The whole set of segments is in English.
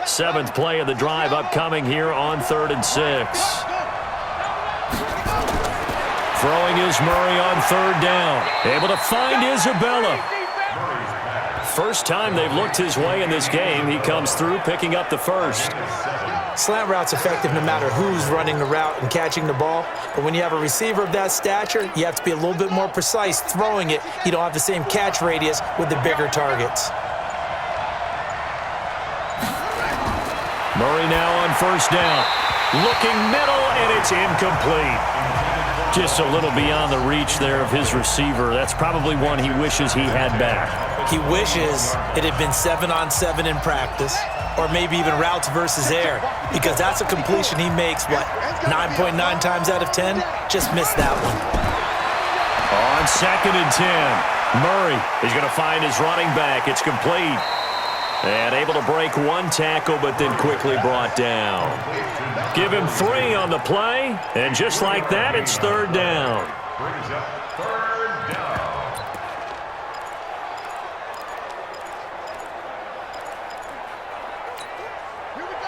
Seventh play of the drive upcoming here on 3rd and 6. Throwing is Murray on 3rd down. Able to find Isabella. First time they've looked his way in this game. He comes through picking up the first. Slant route's effective no matter who's running the route and catching the ball. But when you have a receiver of that stature, you have to be a little bit more precise throwing it. You don't have the same catch radius with the bigger targets. Murray now on 1st down. Looking middle, and it's incomplete. Just a little beyond the reach there of his receiver. That's probably one he wishes he had back. He wishes it had been 7-on-7 in practice, or maybe even routes versus air, because that's a completion he makes, 9.9 times out of 10? Just missed that one. On 2nd and 10, Murray is going to find his running back. It's complete. And able to break one tackle, but then quickly brought down. Give him 3 on the play, and just like that, it's 3rd down. Brings up 3rd down.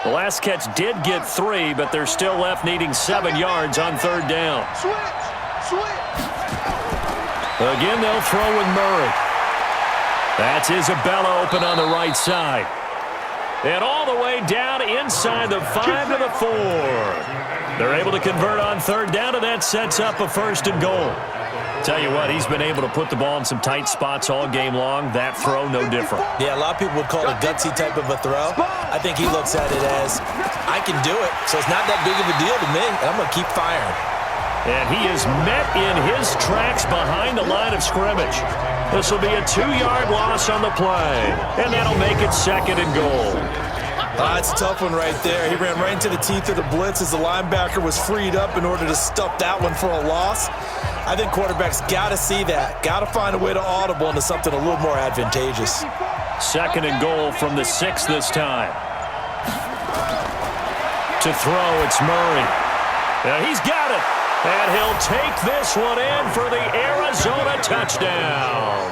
The last catch did get 3, but they're still left needing 7 yards on 3rd down. Again, they'll throw with Murray. That's Isabella open on the right side. And all the way down inside the 5 to the 4. They're able to convert on 3rd down, and that sets up a 1st and goal. Tell you what, he's been able to put the ball in some tight spots all game long. That throw, no different. Yeah, a lot of people would call it a gutsy type of a throw. I think he looks at it as, I can do it, so it's not that big of a deal to me, and I'm going to keep firing. And he is met in his tracks behind the line of scrimmage. This will be a 2-yard loss on the play, and that'll make it 2nd and goal. That's a tough one right there. He ran right into the teeth of the blitz as the linebacker was freed up in order to stuff that one for a loss. I think quarterbacks got to see that. Got to find a way to audible into something a little more advantageous. 2nd and goal from the 6 this time. To throw, it's Murray. Yeah, he's got it. And he'll take this one in for the Arizona touchdown.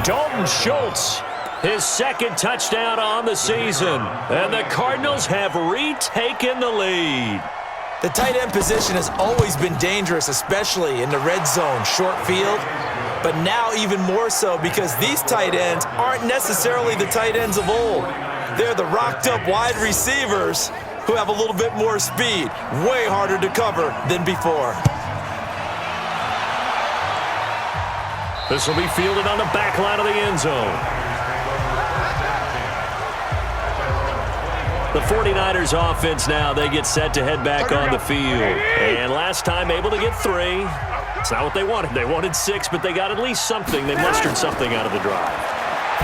Dalton Schultz, his 2nd touchdown on the season. And the Cardinals have retaken the lead. The tight end position has always been dangerous, especially in the red zone, short field. But now even more so because these tight ends aren't necessarily the tight ends of old. They're the rocked-up wide receivers who have a little bit more speed, way harder to cover than before. This will be fielded on the back line of the end zone. The 49ers offense now, they get set to head back on the field. And last time able to get 3. It's not what they wanted. They wanted 6, but they got at least something. They mustered something out of the drive.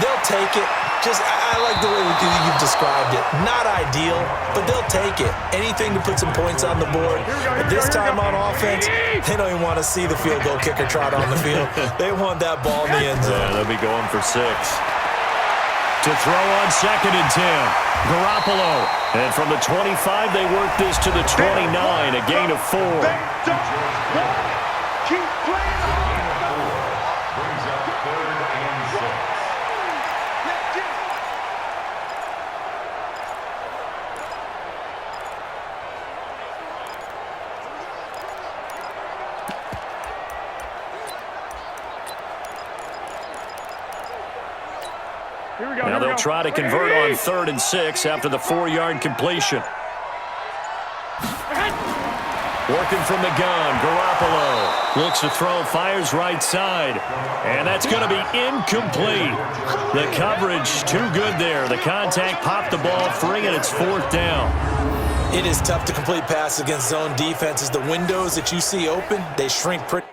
They'll take it. I like the way you've described it. Not ideal, but they'll take it. Anything to put some points on the board. But this time on offense, they don't even want to see the field goal kicker trot on the field. They want that ball in the end zone. Yeah, they'll be going for 6. To throw on 2nd and 10. Garoppolo. And from the 25, they work this to the 29, a gain of 4. Keep playing. Brings up 3rd and 6. Now they'll try to convert on 3rd and 6 after the 4-yard completion. Working from the gun, Garoppolo looks to throw, fires right side, and that's going to be incomplete. The coverage too good there. The contact popped the ball free, and it's 4th down. It is tough to complete passes against zone defenses. The windows that you see open, they shrink pretty.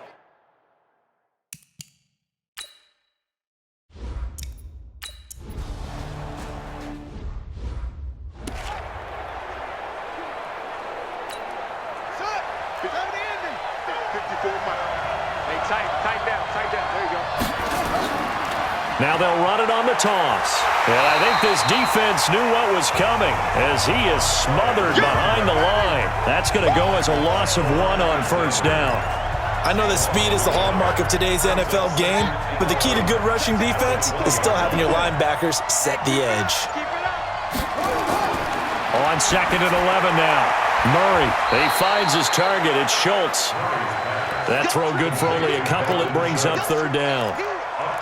Now they'll run it on the toss. And I think this defense knew what was coming as he is smothered behind the line. That's going to go as a loss of 1 on 1st down. I know that speed is the hallmark of today's NFL game, but the key to good rushing defense is still having your linebackers set the edge. On 2nd and 11 now. Murray, he finds his target. It's Schultz. That throw good for only a couple. It brings up 3rd down.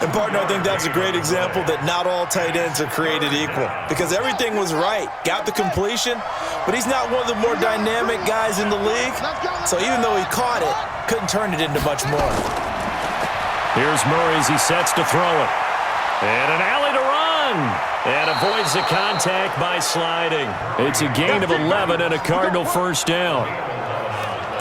And, partner, I think that's a great example that not all tight ends are created equal because everything was right. Got the completion, but he's not one of the more dynamic guys in the league. So even though he caught it, couldn't turn it into much more. Here's Murray as he sets to throw it. And an alley to run. And avoids the contact by sliding. It's a gain of 11 and a Cardinal 1st down.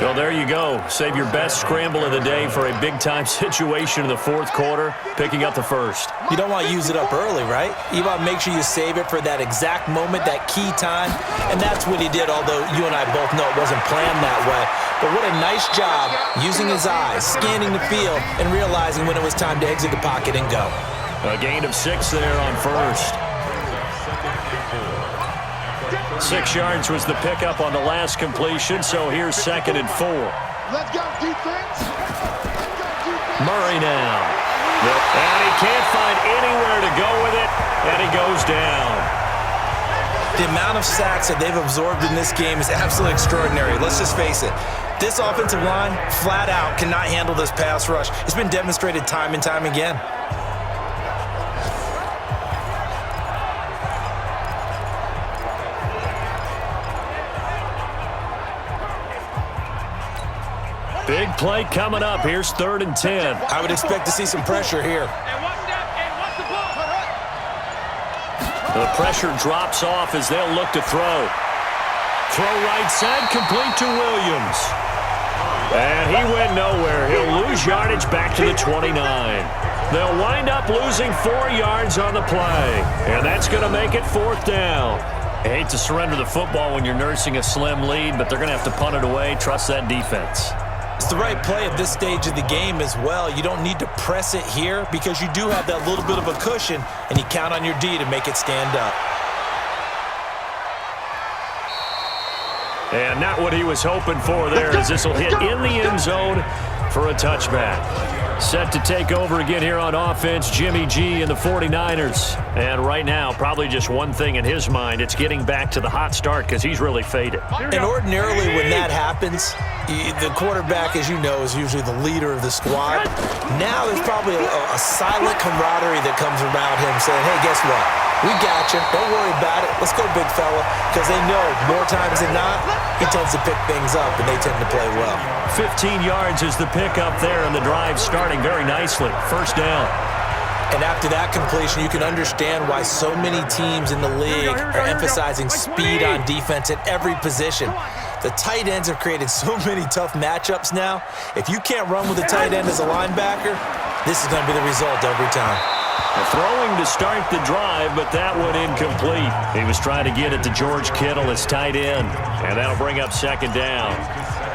So there you go. Save your best scramble of the day for a big-time situation in the 4th quarter, picking up the 1st. You don't want to use it up early, right? You want to make sure you save it for that exact moment, that key time. And that's what he did, although you and I both know it wasn't planned that way. But what a nice job using his eyes, scanning the field, and realizing when it was time to exit the pocket and go. A gain of 6 there on 1st. 6 yards was the pickup on the last completion, so here's 2nd and 4. Let's go, defense. Murray now. And he can't find anywhere to go with it, and he goes down. The amount of sacks that they've absorbed in this game is absolutely extraordinary. Let's just face it. This offensive line, flat out, cannot handle this pass rush. It's been demonstrated time and time again. Big play coming up. Here's 3rd and 10. I would expect to see some pressure here. The pressure drops off as they'll look to throw. Throw right side, complete to Williams. And he went nowhere. He'll lose yardage back to the 29. They'll wind up losing 4 yards on the play. And that's going to make it 4th down. I hate to surrender the football when you're nursing a slim lead, but they're going to have to punt it away. Trust that defense. It's the right play at this stage of the game as well. You don't need to press it here because you do have that little bit of a cushion, and you count on your D to make it stand up. And not what he was hoping for there, as this will hit in the end zone for a touchback. Set to take over again here on offense, Jimmy G and the 49ers. And right now, probably just one thing in his mind, it's getting back to the hot start because he's really faded. And ordinarily when that happens, the quarterback, as you know, is usually the leader of the squad. Now there's probably a silent camaraderie that comes around him saying, hey, guess what? We got you. Don't worry about it. Let's go, big fella. Because they know more times than not, he tends to pick things up, and they tend to play well. 15 yards is the pickup there, and the drive starting very nicely. 1st down. And after that completion, you can understand why so many teams in the league are emphasizing speed on defense at every position. The tight ends have created so many tough matchups now. If you can't run with a tight end as a linebacker, this is going to be the result every time. Throwing to start the drive, but that one incomplete. He was trying to get it to George Kittle, his tight end, and that'll bring up 2nd down.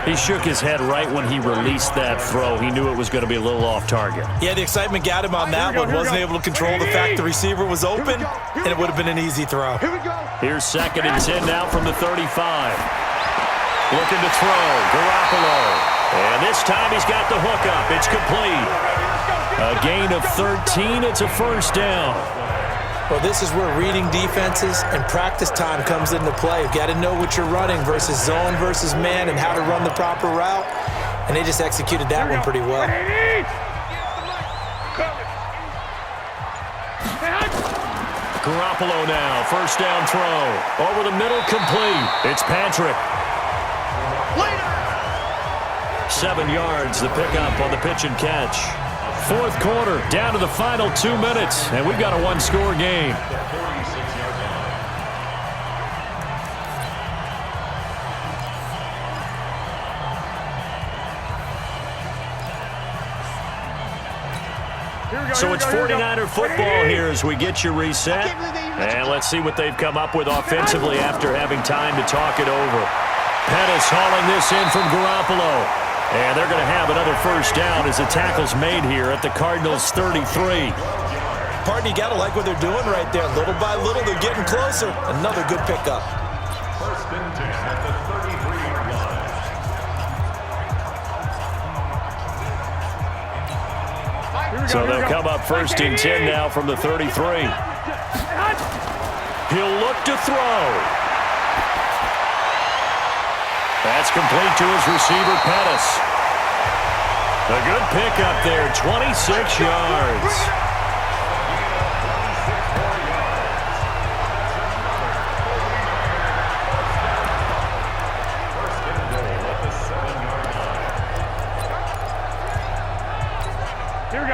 He shook his head right when he released that throw. He knew it was going to be a little off target. Yeah, the excitement got him on that one. Wasn't able to control the fact the receiver was open, and it would have been an easy throw. Here's 2nd and 10 now from the 35. Looking to throw, Garoppolo. And this time he's got the hook up. It's complete. A gain of 13. It's a 1st down. Well, this is where reading defenses and practice time comes into play. You've got to know what you're running versus zone versus man and how to run the proper route. And they just executed that one pretty well. Garoppolo now. 1st down throw. Over the middle, complete. It's Patrick. 7 yards, the pickup on the pitch and catch. 4th quarter, down to the final 2 minutes, and we've got a one-score game. So it's 49er football here as we get you reset. And let's see what they've come up with offensively after having time to talk it over. Pettis hauling this in from Garoppolo. And they're going to have another 1st down as the tackle's made here at the Cardinals' 33. Partner, you got to like what they're doing right there. Little by little, they're getting closer. Another good pickup. 1st and 10 at the 33-yard line. So they'll come up 1st and 10 now from the 33. He'll look to throw. That's complete to his receiver, Pettis. A good pickup there, 26 yards.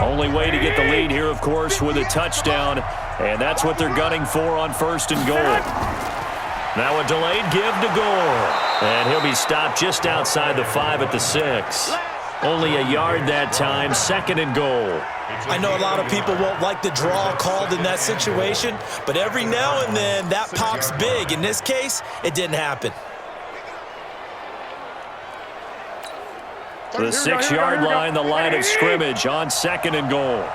Only way to get the lead here, of course, with a touchdown, and that's what they're gunning for on 1st and goal. Now a delayed give to Gore, and he'll be stopped just outside the 5 at the 6. Only a yard that time, 2nd and goal. I know a lot of people won't like the draw called in that situation, but every now and then that pops big. In this case, it didn't happen. The 6-yard line, the line of scrimmage on 2nd and goal.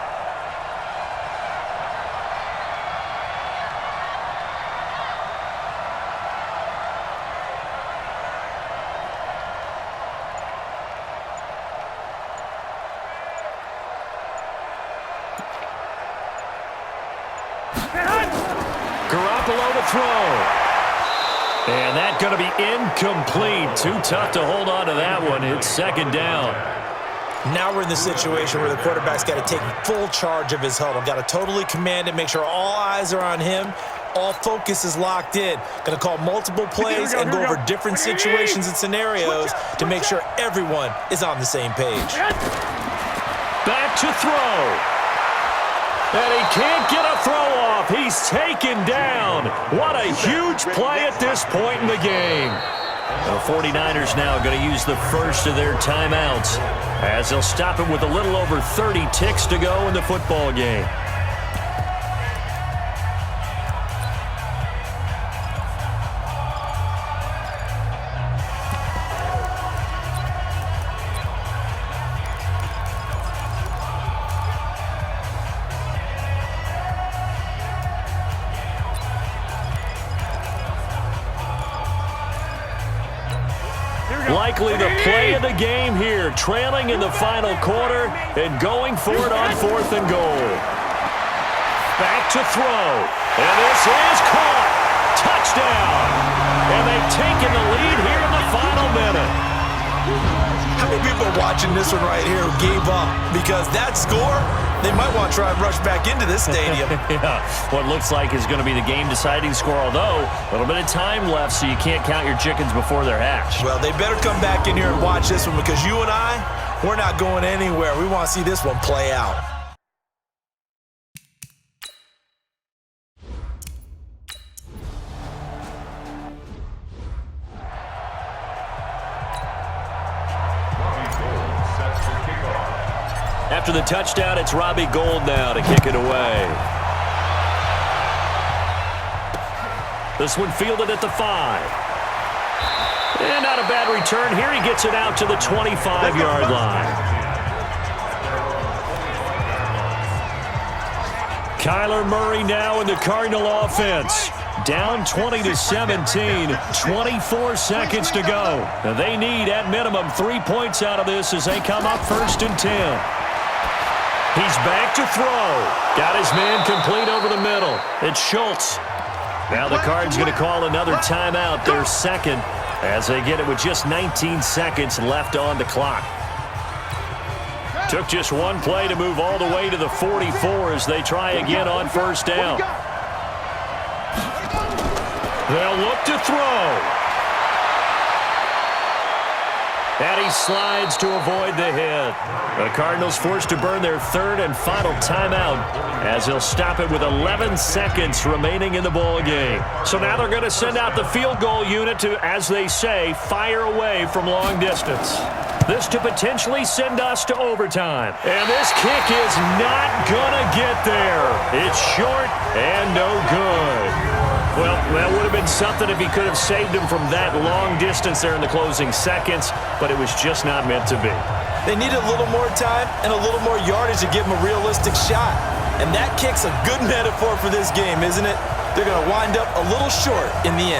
Garoppolo to throw. And that's going to be incomplete. Too tough to hold on to that one. It's 2nd down. Now we're in the situation where the quarterback's got to take full charge of his huddle. Got to totally command it, make sure all eyes are on him. All focus is locked in. Going to call multiple plays and go over different situations and scenarios to make sure everyone is on the same page. Back to throw. And he can't get a throw off. He's taken down. What a huge play at this point in the game. The 49ers now going to use the first of their timeouts as they'll stop it with a little over 30 ticks to go in the football game. Likely the play of the game here, trailing in the final quarter and going for it on 4th and goal. Back to throw, and this is caught. Touchdown! And they've taken the lead here in the final minute. How many people are watching this one right here who gave up? Because that score, they might want to try and rush back into this stadium. Yeah, what looks like is going to be the game-deciding score, although a little bit of time left, so you can't count your chickens before they're hatched. Well, they better come back in here and watch this one because you and I, we're not going anywhere. We want to see this one play out. After the touchdown, it's Robbie Gould now to kick it away. This one fielded at the 5. And not a bad return. Here he gets it out to the 25-yard line. Kyler Murray now in the Cardinal offense. Down 20-17, 24 seconds to go. Now they need, at minimum, 3 points out of this as they come up 1st and 10. He's back to throw. Got his man complete over the middle. It's Schultz. Now the Cards going to call another timeout, their 2nd, as they get it with just 19 seconds left on the clock. Took just one play to move all the way to the 44 as they try again on 1st down. They'll look to throw. And he slides to avoid the hit. The Cardinals forced to burn their 3rd and final timeout as they'll stop it with 11 seconds remaining in the ball game. So now they're going to send out the field goal unit to, as they say, fire away from long distance. This to potentially send us to overtime. And this kick is not going to get there. It's short and no good. Well, that would have been something if he could have saved him from that long distance there in the closing seconds, but it was just not meant to be. They need a little more time and a little more yardage to give him a realistic shot. And that kick's a good metaphor for this game, isn't it? They're going to wind up a little short in the end.